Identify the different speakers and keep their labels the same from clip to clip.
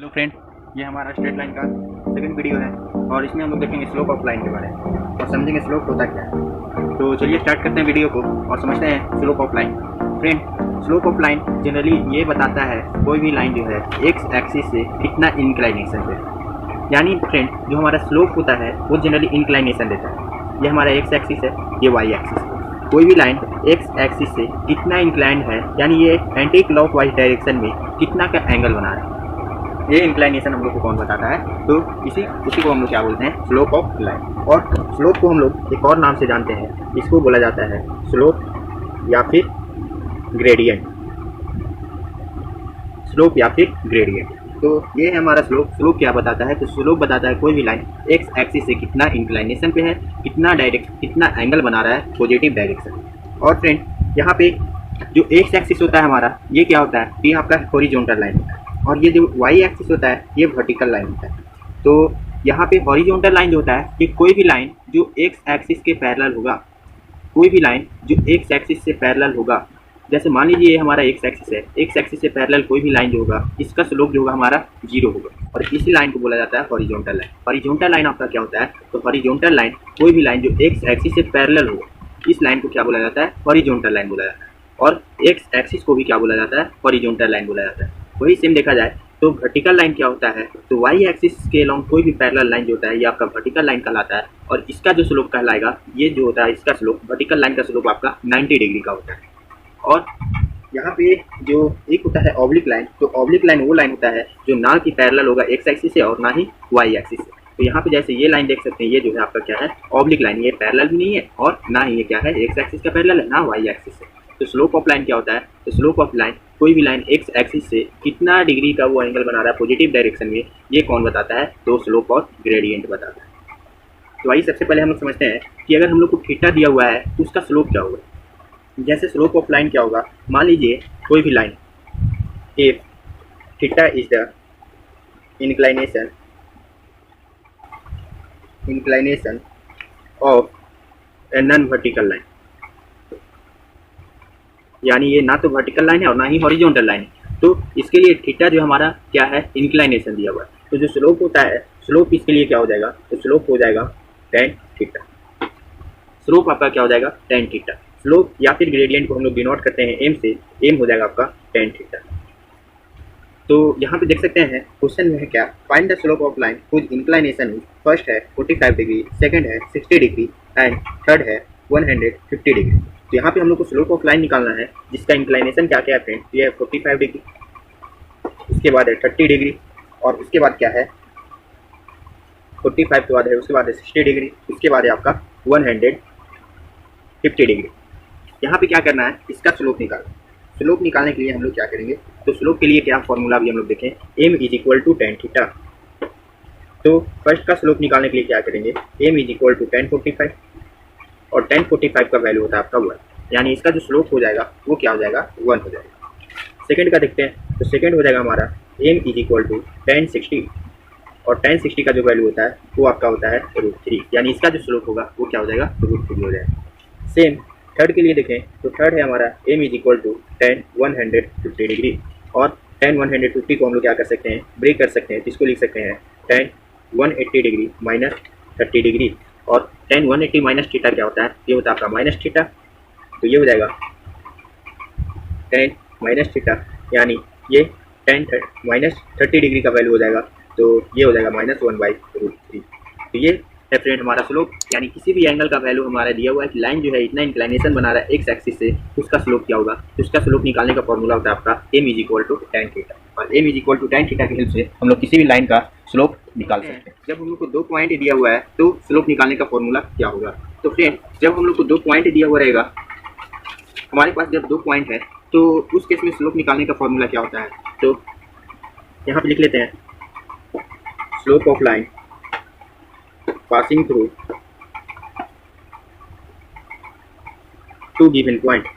Speaker 1: Hello friend, ये हमारा straight line का सेकंड वीडियो है और इसमें हम लोग देखेंगे स्लोप ऑफ लाइन के बारे में और समझेंगे स्लोप होता क्या है। तो चलिए स्टार्ट करते हैं वीडियो को और समझते हैं slope of line. Friend, slope of line generally ये बताता है कोई भी लाइन जो है एक्स एक्सिस से कितना इंक्लाइनेशन है। यानी फ्रेंड, जो हमारा स्लोप होता है वो जनरली इंक्लाइनेशन देता है। ये हमारा एक्स एक्सिस है, ये वाई एक्सिस है। कोई भी लाइन एक्स एक्सिस से कितना इंक्लाइंड है, यानी ये एंटी क्लॉकवाइज डायरेक्शन में कितना का एंगल बना रहा है, ये इंक्लाइनेशन हम लोग को कौन बताता है। तो उसी को हम लोग क्या बोलते हैं, स्लोप ऑफ लाइन। और स्लोप को हम लोग एक और नाम से जानते हैं, इसको बोला जाता है स्लोप या फिर ग्रेडियंट। स्लोप या फिर ग्रेडियंट, तो ये है हमारा स्लोप। स्लोप क्या बताता है, तो स्लोप बताता है कोई भी लाइन एक्स एक्सिस से कितना इंक्लाइनेशन पे है, कितना एंगल बना रहा है पॉजिटिव डायरेक्शन। और फ्रेंड, यहाँ पे जो एक्स एक्सिस होता है हमारा, ये क्या होता है, ये आपका हॉरिजॉन्टल लाइन होता है और ये जो वाई एक्सिस होता है ये वर्टिकल लाइन होता है। तो यहाँ पे हॉरिजॉन्टल लाइन जो होता है कि कोई भी लाइन जो एक्स एक्सिस के पैरेलल होगा, कोई भी लाइन जो एक्स एक्सिस से पैरेलल होगा, जैसे मान लीजिए ये हमारा एक्स एक्सिस है, एक्स एक्सिस से पैरेलल कोई भी लाइन जो होगा इसका स्लोप जो होगा हमारा 0 होगा और इसी लाइन को बोला जाता है हॉरिजॉन्टल लाइन। हॉरिजॉन्टल लाइन आपका क्या होता है, तो हॉरिजॉन्टल लाइन कोई भी लाइन जो एक्स एक्सिस से पैरेलल होगा, इस लाइन को क्या बोला जाता है, हॉरिजॉन्टल लाइन बोला जाता है। और एक्स एक्सिस को भी क्या बोला जाता है, हॉरिजॉन्टल लाइन बोला जाता है। वही सेम देखा जाए तो वर्टिकल लाइन क्या होता है, तो वाई एक्सिस के अलोंग कोई भी पैरेलल लाइन जो होता है ये आपका वर्टिकल लाइन कहलाता है और इसका जो स्लोप कहलाएगा, ये जो होता है इसका स्लोप, वर्टिकल लाइन का स्लोप आपका 90 डिग्री का होता है। और यहाँ पे जो एक होता है ऑब्लिक लाइन, तो ऑब्लिक लाइन वो लाइन होता है जो ना कि पैरेलल होगा एक्स एक्सिस से और ना ही वाई एक्सिस से। तो यहाँ पे जैसे ये लाइन देख सकते हैं, ये जो है आपका क्या है, ऑब्लिक लाइन, ये पैरेलल भी नहीं है और ना ही ये क्या है, एक्स एक्सिस का पैरेलल है, ना वाई एक्सिस से। तो स्लोप ऑफ लाइन क्या होता है, तो स्लोप ऑफ लाइन कोई भी लाइन एक्स एक्सिस से कितना डिग्री का वो एंगल बना रहा है पॉजिटिव डायरेक्शन में, ये कौन बताता है, तो स्लोप ऑफ ग्रेडियंट बताता है। तो आइए सबसे पहले हम लोग समझते हैं कि अगर हम लोग को थीटा दिया हुआ है तो उसका स्लोप क्या होगा। जैसे स्लोप ऑफ लाइन क्या होगा, मान लीजिए कोई भी line if theta is the inclination of a non vertical line, यानी ये ना तो वर्टिकल लाइन है और ना ही हॉरिजॉन्टल लाइन है, तो इसके लिए थीटा जो हमारा क्या है, इंक्लाइनेशन दिया हुआ है। तो जो स्लोप होता है, स्लोप इसके लिए क्या हो जाएगा, तो स्लोप हो जाएगा tan थीटा। स्लोप आपका क्या हो जाएगा, tan थीटा। स्लोप या फिर ग्रेडियंट को हम लोग डिनोट करते हैं m से, m हो जाएगा आपका tan थीटा। तो यहाँ पे देख सकते हैं क्वेश्चन में है क्या, find the slope of line whose inclination first है 45 डिग्री, सेकंड है 60 डिग्री एंड थर्ड है 150 डिग्री। तो यहाँ पे हम लोग को स्लोप ऑफ लाइन निकालना है जिसका इंक्लाइनेशन क्या क्या है फ्रेंड, ये है 45 डिग्री, उसके बाद है 30 डिग्री और उसके बाद क्या है 45 के बाद है, उसके बाद है 60 डिग्री, उसके बाद है आपका 150 डिग्री। यहाँ पे क्या करना है, इसका स्लोप निकालना। स्लोप निकालने के लिए हम लोग क्या करेंगे, तो स्लोप के लिए क्या फॉर्मूला भी हम लोग देखें, m is equal to tan theta. तो फर्स्ट का स्लोप निकालने के लिए क्या करेंगे, m is equal to tan 45 और tan 45 का वैल्यू होता है आपका 1, यानी इसका जो स्लोप हो जाएगा वो क्या हो जाएगा, 1 हो जाएगा। सेकंड का देखते हैं, तो सेकंड हो जाएगा हमारा m is equal to tan 60 और tan 60 का जो वैल्यू होता है वो आपका होता है √3, यानी इसका जो स्लोप होगा वो क्या हो जाएगा, √3 हो जाएगा। सेम थर्ड के लिए देखें, तो थर्ड है हमारा m is equal to tan 150 degree और tan 150 को हम लोग क्या कर सकते हैं, ब्रेक कर सकते हैं, जिसको लिख सकते हैं tan 180 डिग्री माइनस 30 डिग्री। और tan 180 माइनस थीटा क्या होता है, ये होता है आपका माइनस थीटा। तो ये हो जाएगा tan माइनस थीटा, यानी ये tan माइनस 30 डिग्री का वैल्यू हो जाएगा, तो ये हो जाएगा -1/√3। तो ये है फ्रेंड हमारा स्लोप, यानी किसी भी एंगल का वैल्यू हमारा दिया हुआ है कि लाइन जो है इतना इंक्लाइनेशन बना रहा है एक्स एक्सिस से, उसका स्लोप क्या होगा, तो उसका स्लोप निकालने का फॉर्मूला होता है आपका m is equal to tan theta. और m is equal to tan theta की हेल्प से हम लोग किसी भी लाइन का स्लोप निकाल सकते हैं। जब हम लोग को 2 पॉइंट दिया हुआ है तो स्लोप निकालने का फॉर्मूला क्या होगा, तो फ्रेंड जब हम लोग को 2 पॉइंट दिया हुआ रहेगा, हमारे पास जब 2 पॉइंट है तो उस केस में स्लोप निकालने का फॉर्मूला क्या होता है, तो यहाँ पे लिख लेते हैं slope of line passing through 2 given point।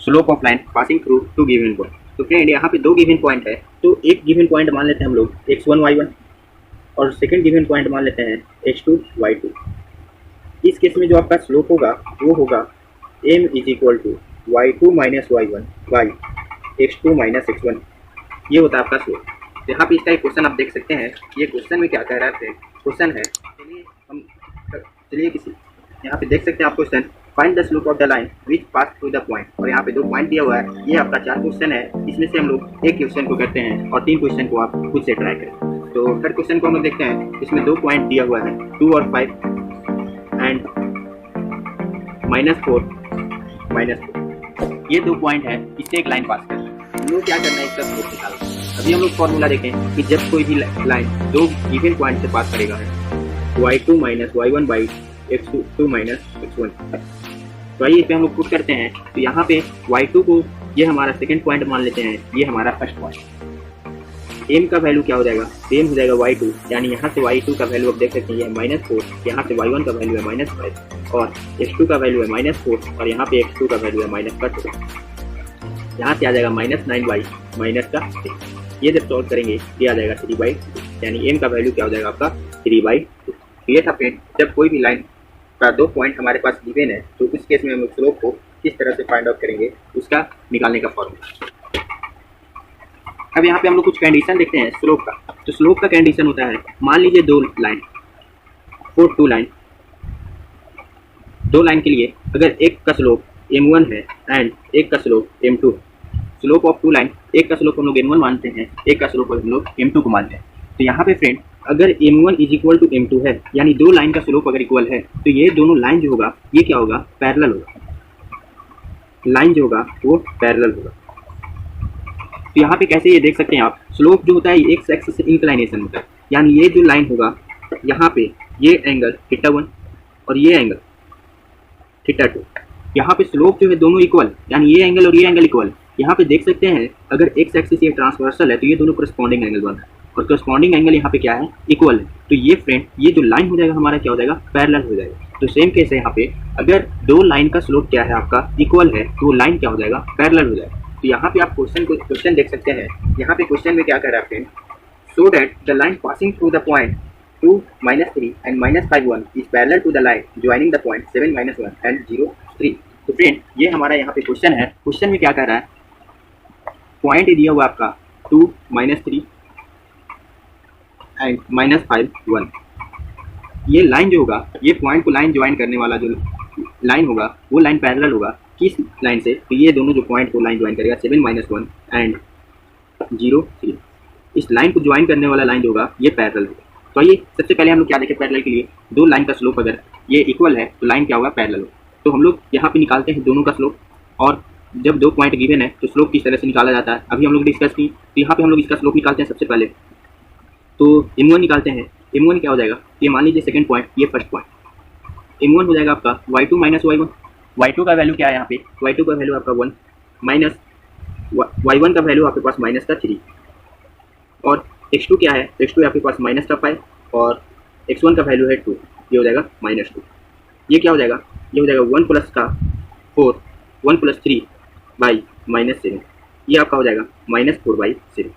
Speaker 1: Slope of line passing through 2 given point. तो फ्रेंड यहाँ पे 2 गिवन पॉइंट है, तो एक गिवन पॉइंट मान लेते हैं हम लोग x1 y1 और सेकंड गिवन पॉइंट मान लेते हैं x2 y2। इस केस में जो आपका स्लोप होगा वो होगा m is equal to y2 minus y1 by x2 minus x1। ये होता है आपका स्लोप। तो यहाँ पे इसका एक क्वेश्चन आप देख सकते हैं। ये क्वेश्चन में क्या कह रहा है, क्वेश्चन है, चलिए किसी यहाँ पे देख सकते हैं आप question, find the slope of the line which pass through the point. और यहाँ पे 2 पॉइंट दिया हुआ है। ये आपका 4 क्वेश्चन है, इसमें से हम लोग एक क्वेश्चन को करते हैं और 3 क्वेश्चन को आप खुद से ट्राई करें। तो थर्ड क्वेश्चन को हम लोग देखते हैं। इसमें 2 पॉइंट दिया हुआ है, 2 और 5 एंड -4 -4। ये 2 पॉइंट है, इससे एक लाइन पास करना है। हम लोग क्या करना है, इसका स्लोप निकालना है। अभी हम लोग फॉर्मूला देखें कि जब कोई भी लाइन 2 गिवन पॉइंट से पास करेगा, y2 - y1 by x2 - x1। तो आइए इसे हम लोग पुट करते हैं। तो यहाँ पे y2 को ये हमारा सेकंड पॉइंट मान लेते हैं, ये हमारा फर्स्ट पॉइंट। m का वैल्यू क्या हो जाएगा, सेम हो जाएगा y2, यानी यहाँ से y2 का वैल्यू आप देख सकते हैं, ये है -4, यहाँ से y1 का वैल्यू है -5 और x2 का वैल्यू है -4 और यहाँ पे x2 का वैल्यू है -4। यहाँ से आ जाएगा -9y -6। ये जब सॉल्व करेंगे ये आ जाएगा 3/2, यानी m का वैल्यू क्या हो जाएगा आपका 3/2। ये था फ्रेंड, जब कोई भी लाइन का 2 पॉइंट हमारे पास गिवन है तो उस केस में हम स्लोप को किस तरह से फाइंड आउट करेंगे, उसका निकालने का फॉर्मूला। अब यहाँ पे हम लोग कुछ कंडीशन देखते हैं स्लोप का। तो स्लोप का कंडीशन होता है, मान लीजिए 2 लाइन, 2 लाइन, 2 लाइन के लिए अगर एक का स्लोप m1 है एंड एक का slope m2, slope of 2 line, एक का स्लोप हम लोग m1 मानते हैं, एक का स्लोप हम लोग m2 को मानते हैं। तो यहाँ पे फ्रेंड अगर m1 = m2 है, यानी 2 लाइन का स्लोप अगर इक्वल है, तो ये दोनों लाइन जो होगा ये क्या होगा, पैरेलल होगा। लाइन जो होगा वो पैरेलल होगा। तो यहाँ पे कैसे ये देख सकते हैं आप, स्लोप जो होता है ये एक्स एक्सिस से इंक्लाइनेशन होता है, यानी ये जो लाइन होगा यहाँ पे ये एंगल θ1 और ये एंगल θ2। यहाँ पे स्लोप जो है दोनों इक्वल, यानी ये एंगल और ये एंगल इक्वल। यहाँ पे देख सकते हैं अगर एक्स एक्सिस ये ट्रांसवर्सल है तो ये दोनों करस्पॉन्डिंग एंगल बन रहा है और करस्पॉन्डिंग एंगल यहाँ पे क्या है, इक्वल है। तो ये फ्रेंड ये जो लाइन हो जाएगा हमारा क्या हो जाएगा, पैरेलल हो जाएगा। तो सेम केस है यहाँ पे, अगर 2 लाइन का स्लोप क्या है आपका, इक्वल है, तो वो लाइन क्या हो जाएगा, पैरेलल हो जाएगा। तो यहाँ पे आप क्वेश्चन देख सकते हैं। यहाँ पे क्वेश्चन में क्या कर रहा है friend, so that the line passing through the point 2 -3 and -5 is parallel to the line joining the point 7 -1 and 0 3। तो फ्रेंड ये हमारा यहाँ पे क्वेश्चन है। क्वेश्चन में क्या कर रहा है, पॉइंट दिया हुआ आपका 2 -3 एंड -5 1। ये लाइन जो होगा, ये पॉइंट को लाइन ज्वाइन करने वाला जो लाइन होगा वो लाइन पैरेलल होगा किस लाइन से, तो ये दोनों जो पॉइंट को लाइन ज्वाइन करेगा 7 -1 एंड 0 3। इस लाइन को ज्वाइन करने वाला लाइन जो होगा ये पैरेलल होगा। तो ये सबसे पहले हम लोग क्या देखें, पैरेलल के लिए 2 लाइन का स्लोप अगर ये इक्वल है तो लाइन क्या होगा, पैरेलल होगा। तो हम लोग यहाँ पे निकालते हैं दोनों का स्लोप, और जब 2 पॉइंट गिवन है तो स्लोप किस तरह से निकाला जाता है अभी हम लोग डिस्कस की। तो यहाँ पे हम लोग इसका स्लोप निकालते हैं। सबसे पहले तो m1 निकालते हैं। m1 क्या हो जाएगा, ये मान लीजिए सेकंड पॉइंट, ये फर्स्ट पॉइंट। m1 हो जाएगा आपका y2 - y1। y2 का वैल्यू क्या है यहाँ पे, y2 का वैल्यू आपका 1 माइनस y1 का वैल्यू आपके पास -3 और x2 क्या है, x2 आपके पास -5 और x1 का वैल्यू है 2, ये हो जाएगा -2। ये क्या हो जाएगा, ये हो जाएगा 1 + 4 1 + 3 बाई -7, ये आपका हो जाएगा -4/7।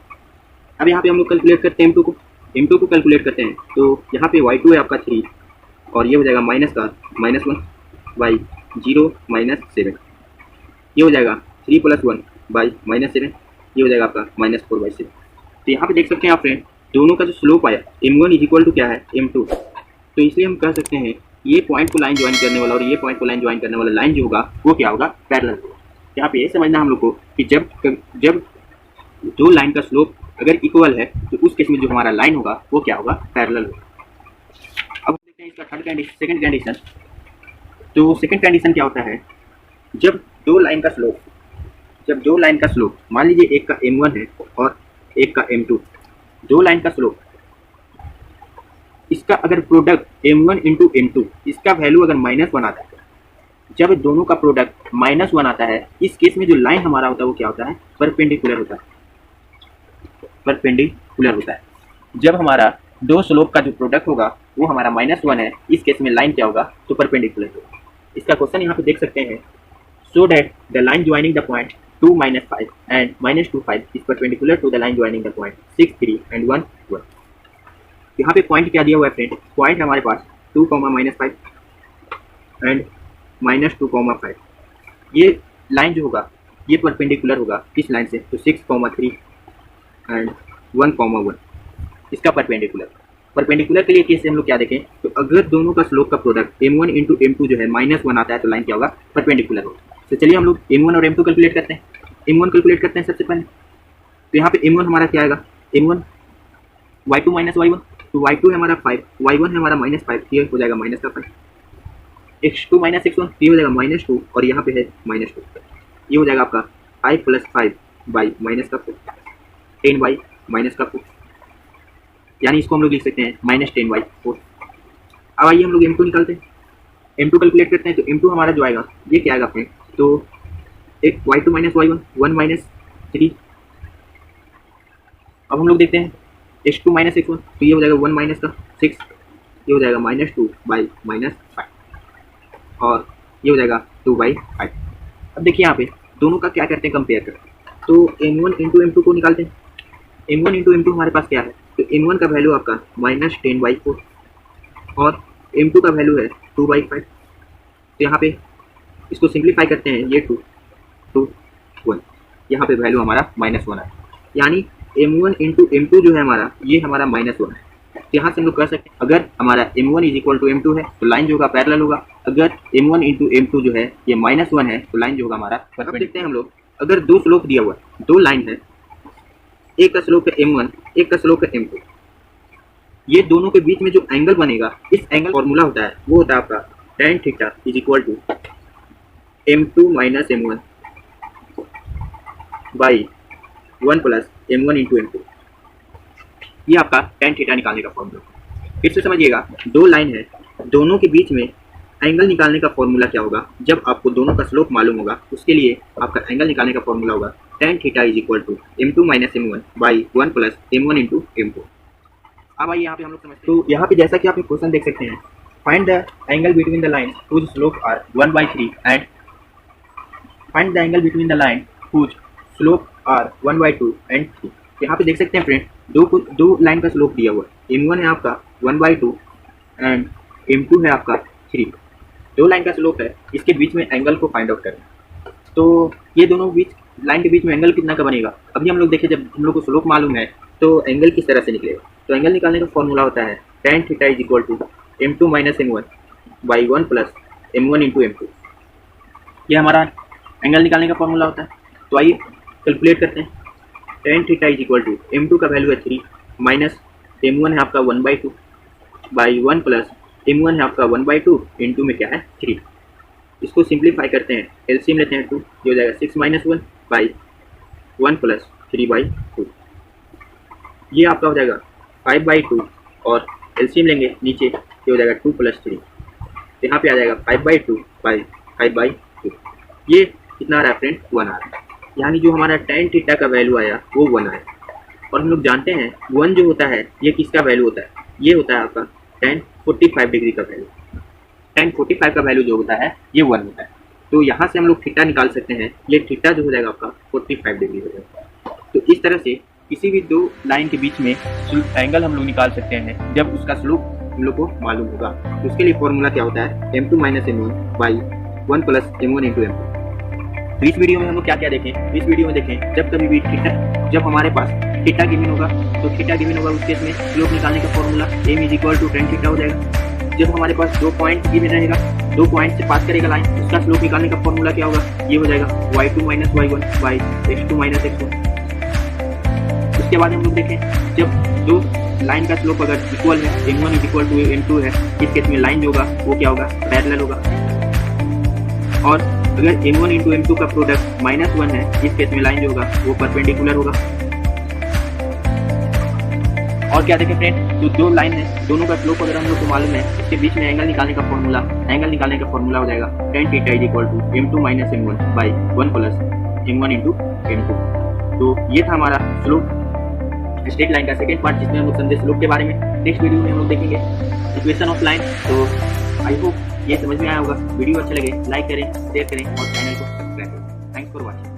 Speaker 1: अब यहाँ पे हम लोग कैलकुलेट करते हैं m2 को कैलकुलेट करते हैं। तो यहाँ पे y2 है आपका 3 और ये हो जाएगा -1 बाई 0 -7, ये हो जाएगा 3 + 1 बाई -7, ये हो जाएगा आपका -4/7। तो यहाँ पे देख सकते हैं आप फ्रेंड, दोनों का जो स्लोप आया m1 = क्या है, m2। तो इसलिए हम कह सकते हैं ये पॉइंट को लाइन ज्वाइन करने वाला और ये पॉइंट को लाइन ज्वाइन करने वाला लाइन जो होगा वो क्या होगा, पैरेलल होगा। यहाँ पे ये समझना हम लोग को कि जब 2 लाइन का स्लोप अगर इक्वल है तो उस केस में जो हमारा लाइन होगा वो क्या होगा, पैरेलल होगा। अब देखते हैं इसका सेकंड कंडीशन। तो सेकंड कंडीशन क्या होता है, जब 2 लाइन का स्लोप मान लीजिए एक का m1 है और एक का m2, 2 लाइन का स्लोप, इसका अगर प्रोडक्ट m1 × m2, इसका वैल्यू अगर -1 आता है, जब दोनों का प्रोडक्ट -1 आता है, इस केस में जो लाइन हमारा होता है वो क्या होता है, परपेंडिकुलर होता है। जब हमारा 2 स्लोप का जो प्रोडक्ट होगा वो हमारा -1 है, इस केस में लाइन क्या होगा, तो परपेंडिकुलर होगा। इसका क्वेश्चन यहाँ पे देख सकते हैं, so that the line joining the point 2 -5 and -2 5 is perpendicular to the line joining the point 6 3 and 1 1। यहाँ पे पॉइंट क्या दिया हुआ है फ्रेंड, पॉइंट हमारे पास 2, -5 एंड -2, 5। ये लाइन जो होगा ये परपेंडिकुलर होगा किस लाइन से, तो 6, 3 एंड 1,1 इसका परपेंडिकुलर के लिए केस से हम लोग क्या देखें, तो अगर दोनों का स्लोप का प्रोडक्ट m1 इंटू m2 जो है -1 आता है तो लाइन क्या होगा, परपेंडिकुलर होगा। तो चलिए हम लोग m1 और m2 कैलकुलेट करते हैं। m1 कैलकुलेट करते हैं सबसे पहले। तो यहाँ पे m1 हमारा क्या आएगा, m1 y2 माइनस y1, तो y2 है हमारा 5, y1 है हमारा -5, ये हो जाएगा माइनस का 5, x2 माइनस x1 ये हो जाएगा -2 और यहाँ पे है -2, ये हो जाएगा आपका 5 + 5 बाई माइनस का 4, 10y माइनस का 4, यानी इसको हम लोग लिख सकते हैं -10y4। अब आइए हम लोग m2 निकालते हैं, m2 कैलकुलेट करते हैं। तो m2 हमारा जो आएगा ये क्या आएगा फ्रेंड, तो एक y2 माइनस y1 1 - 3। अब हम लोग देखते हैं x2 माइनस x1, तो ये हो जाएगा 1 माइनस का 6, ये हो जाएगा -2 बाई -5 और ये हो जाएगा 2/5। अब देखिए यहाँ पे दोनों का क्या करते हैं, कंपेयर करते हैं। तो m1 इंटू m2 को निकालते हैं। m1 इंटू m2 हमारे पास क्या है, तो m1 का वैल्यू आपका -10/4 और m2 का वैल्यू है 2/5। तो यहाँ पे इसको सिंप्लीफाई करते हैं, ये 2 2 1, यहाँ पे वैल्यू हमारा -1 है, यानी m1 इंटू m2 जो है हमारा ये हमारा -1 है। तो यहाँ से हम लोग कर सकते हैं, अगर हमारा m1 = m2 है तो लाइन जो होगा पैरेलल होगा, अगर m1 इंटू m2 जो है ये -1 है तो लाइन जो होगा हमारा परपेंडिकुलर। देखते हैं हम लोग, अगर दो स्लोप दिया हुआ है, दो लाइन है, एक का स्लोप है m1, एक का स्लोप है m2, ये दोनों के बीच में जो एंगल बनेगा, इस एंगल फॉर्मूला होता है वो होता है आपका tan theta = m2 minus m1 by 1 + m1 into m2। ये आपका tan थीटा निकालने का फॉर्मूला। फिर से समझिएगा, दो लाइन है, दोनों के बीच में एंगल निकालने का फॉर्मूला क्या होगा, जब आपको दोनों का स्लोप मालूम होगा उसके लिए आपका एंगल निकालने का फॉर्मूला होगा tan theta = m2 minus m1 by 1 + m1 into m2। अब आइए यहाँ पे हम लोग समझते हैं। तो यहाँ पे जैसा कि आप क्वेश्चन देख सकते हैं, find the angle between the line whose slope are 1/3 and find the angle between the line whose slope are 1/2 and 3। यहाँ पे देख सकते हैं फ्रेंड, दो लाइन का स्लोप दिया हुआ है, m1 है आपका 1/2 एंड m2 है आपका 3। दो लाइन का स्लोप है, इसके बीच में एंगल को फाइंड आउट करें। तो ये दोनों लाइन के बीच में एंगल कितना का बनेगा, अभी हम लोग देखें, जब हम लोग को स्लोप मालूम है तो एंगल किस तरह से निकलेगा। तो एंगल निकालने का फॉर्मूला होता है tan theta = m2 minus m1 by 1 + m1 into m2। ये हमारा एंगल निकालने का फॉर्मूला होता है। तो आइए कैलकुलेट करते हैं। tan थीटा = m2 का वैल्यू है 3 माइनस m1 है आपका 1/2 बाई 1 + m1 है आपका 1/2 इंटू में क्या है 3। इसको सिंप्लीफाई करते हैं, एलसीएम लेते हैं 2, ये हो जाएगा 6 - 1 बाई 1 + 3/2। ये आपका हो जाएगा 5/2 और एलसीएम लेंगे नीचे, ये हो जाएगा 2 + 3, यहाँ पे आ जाएगा 5/2 बाई 5/2। ये कितना आ रहा है फ्रेंड, 1 आ रहा है, यानी जो हमारा tan थीटा का वैल्यू आया वो 1 आया। और हम लोग जानते हैं 1 जो होता है ये किसका वैल्यू होता है, ये होता है आपका tan 45 डिग्री का वैल्यू। tan 45 का वैल्यू जो होता है ये 1 होता है। तो यहाँ से हम लोग थीटा निकाल सकते हैं, ये थीटा जो हो जाएगा आपका 45 डिग्री हो जाएगा। तो इस तरह से किसी भी दो लाइन के बीच में एंगल हम लोग निकाल सकते हैं जब उसका स्लोप हम लोग को मालूम होगा। तो उसके लिए फॉर्मूला क्या होता है, m2 minus m1 by 1 + m1 into m2। तो इस वीडियो में हम लोग क्या क्या देखें, इस वीडियो में देखें जब कभी भी थीटा, जब हमारे पास थीटा गिवन होगा तो थीटा गिवन होगा, उस केस में स्लोप निकालने का फॉर्मूला m = tan थीटा हो जाएगा। जब हमारे पास 2 पॉइंट गिवन रहेगा, 2 पॉइंट से पास करेगा लाइन, उसका स्लोप निकालने का फॉर्मूला क्या होगा, ये हो जाएगा y2 minus y1 by x2 minus x1। उसके बाद हम लोग देखें, जब दो लाइन का स्लोप अगर इक्वल है, m1 = m2 है, इस केस में लाइन जो होगा वो क्या होगा, पैरेलल होगा। और अगर m1 इंटू m2 का प्रोडक्ट -1 है, इस केस में लाइन जो होगा वो परपेंडिकुलर होगा। और क्या देखें फ्रेंड, तो दो लाइन है, दोनों का स्लोप अगर हम लोग को मालूम है, इसके बीच में एंगल निकालने का फॉर्मूला हो जाएगा tan theta = m2 minus m1 by 1 + m1 into m2। तो ये था हमारा स्लोप स्ट्रेट लाइन का सेकंड पार्ट, जिसमें हम लोग समझे स्लोप के बारे में। नेक्स्ट वीडियो में हम लोग देखेंगे इक्वेशन ऑफ लाइन। तो आई होप ये समझ में आया होगा। वीडियो अच्छा लगे लाइक करें, शेयर करें और चैनल को सब्सक्राइब करें। Thanks for watching.